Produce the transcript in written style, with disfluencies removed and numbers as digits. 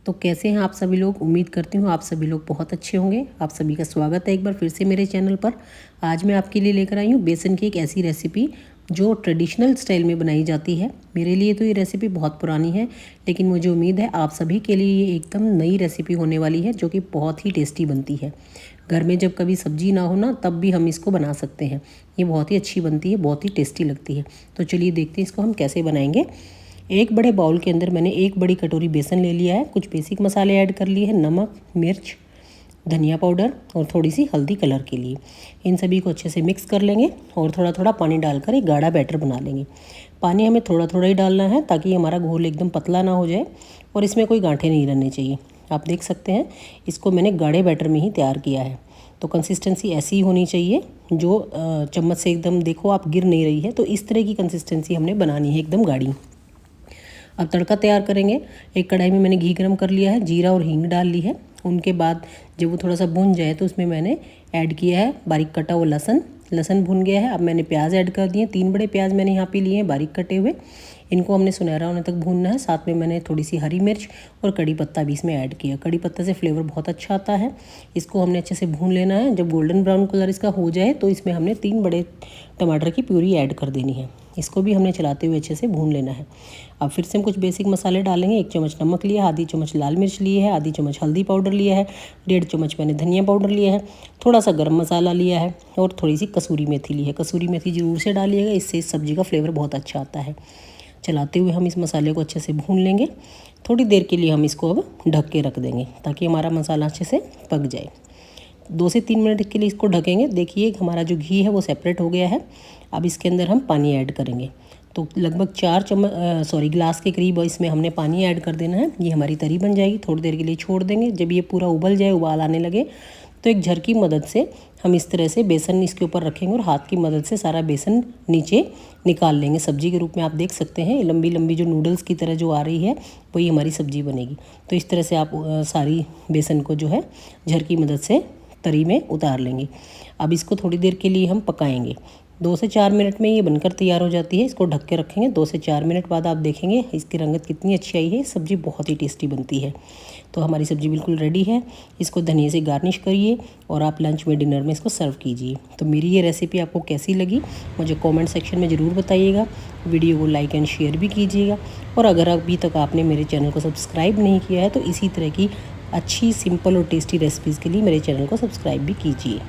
तो कैसे हैं आप सभी लोग। उम्मीद करती हूँ आप सभी लोग बहुत अच्छे होंगे। आप सभी का स्वागत है एक बार फिर से मेरे चैनल पर। आज मैं आपके लिए लेकर आई हूँ बेसन की एक ऐसी रेसिपी जो ट्रेडिशनल स्टाइल में बनाई जाती है। मेरे लिए तो ये रेसिपी बहुत पुरानी है, लेकिन मुझे उम्मीद है आप सभी के लिए ये एकदम नई रेसिपी होने वाली है, जो कि बहुत ही टेस्टी बनती है। घर में जब कभी सब्जी ना हो ना, तब भी हम इसको बना सकते हैं। ये बहुत ही अच्छी बनती है, बहुत ही टेस्टी लगती है। तो चलिए देखते हैं इसको हम कैसे बनाएंगे। एक बड़े बाउल के अंदर मैंने एक बड़ी कटोरी बेसन ले लिया है। कुछ बेसिक मसाले ऐड कर लिए हैं, नमक, मिर्च, धनिया पाउडर और थोड़ी सी हल्दी कलर के लिए। इन सभी को अच्छे से मिक्स कर लेंगे और थोड़ा थोड़ा पानी डालकर एक गाढ़ा बैटर बना लेंगे। पानी हमें थोड़ा थोड़ा ही डालना है, ताकि हमारा घोल एकदम पतला ना हो जाए और इसमें कोई गांठें नहीं रहने चाहिए। आप देख सकते हैं इसको मैंने गाढ़े बैटर में ही तैयार किया है। तो कंसिस्टेंसी ऐसी ही होनी चाहिए, जो चम्मच से एकदम देखो आप गिर नहीं रही है। तो इस तरह की कंसिस्टेंसी हमने बनानी है, एकदम गाढ़ी। अब तड़का तैयार करेंगे। एक कढ़ाई में मैंने घी गरम कर लिया है, जीरा और हींग डाल ली है। उनके बाद जब वो थोड़ा सा भुन जाए तो उसमें मैंने ऐड किया है बारीक कटा हुआ लहसुन भुन गया है। अब मैंने प्याज ऐड कर दिए। 3 बड़े प्याज मैंने यहाँ पे लिए हैं बारीक कटे हुए। इनको हमने सुनहरा होने तक भूनना है। साथ में मैंने थोड़ी सी हरी मिर्च और कड़ी पत्ता भी इसमें ऐड किया। कड़ी पत्ता से फ्लेवर बहुत अच्छा आता है। इसको हमने अच्छे से भून लेना है। जब गोल्डन ब्राउन कलर इसका हो जाए तो इसमें हमने 3 बड़े टमाटर की प्यूरी ऐड कर देनी है। इसको भी हमने चलाते हुए अच्छे से भून लेना है। अब फिर से हम कुछ बेसिक मसाले डालेंगे। 1 चम्मच नमक लिया है, आधी चम्मच लाल मिर्च लिए है, आधी चम्मच हल्दी पाउडर लिया है, 1.5 चम्मच मैंने धनिया पाउडर लिया है, थोड़ा सा गरम मसाला लिया है और थोड़ी सी कसूरी मेथी ली है। कसूरी मेथी ज़रूर से डालिएगा, इससे इस सब्ज़ी का फ्लेवर बहुत अच्छा आता है। चलाते हुए हम इस मसाले को अच्छे से भून लेंगे। थोड़ी देर के लिए हम इसको अब ढक के रख देंगे, ताकि हमारा मसाला अच्छे से पक जाए। 2 से 3 मिनट के लिए इसको ढकेंगे। देखिए हमारा जो घी है वो सेपरेट हो गया है। अब इसके अंदर हम पानी ऐड करेंगे। तो लगभग 4 गिलास के करीब इसमें हमने पानी ऐड कर देना है। ये हमारी तरी बन जाएगी। थोड़ी देर के लिए छोड़ देंगे। जब ये पूरा उबल जाए, उबाल आने लगे, तो एक झर की मदद से हम इस तरह से बेसन इसके ऊपर रखेंगे और हाथ की मदद से सारा बेसन नीचे निकाल लेंगे। सब्जी के रूप में आप देख सकते हैं लंबी लंबी जो नूडल्स की तरह जो आ रही है, वही हमारी सब्जी बनेगी। तो इस तरह से आप सारी बेसन को जो है झर की मदद से तरी में उतार लेंगे। अब इसको थोड़ी देर के लिए हम पकाएंगे। 2 से 4 मिनट में ये बनकर तैयार हो जाती है। इसको ढक के रखेंगे। 2 से 4 मिनट बाद आप देखेंगे इसकी रंगत कितनी अच्छी आई है। सब्ज़ी बहुत ही टेस्टी बनती है। तो हमारी सब्ज़ी बिल्कुल रेडी है। इसको धनिया से गार्निश करिए और आप लंच में, डिनर में इसको सर्व कीजिए। तो मेरी ये रेसिपी आपको कैसी लगी मुझे कमेंट सेक्शन में ज़रूर बताइएगा। वीडियो को लाइक एंड शेयर भी कीजिएगा। और अगर अभी तक आपने मेरे चैनल को सब्सक्राइब नहीं किया है, तो इसी तरह की अच्छी, सिंपल और टेस्टी रेसिपीज़ के लिए मेरे चैनल को सब्सक्राइब भी कीजिए।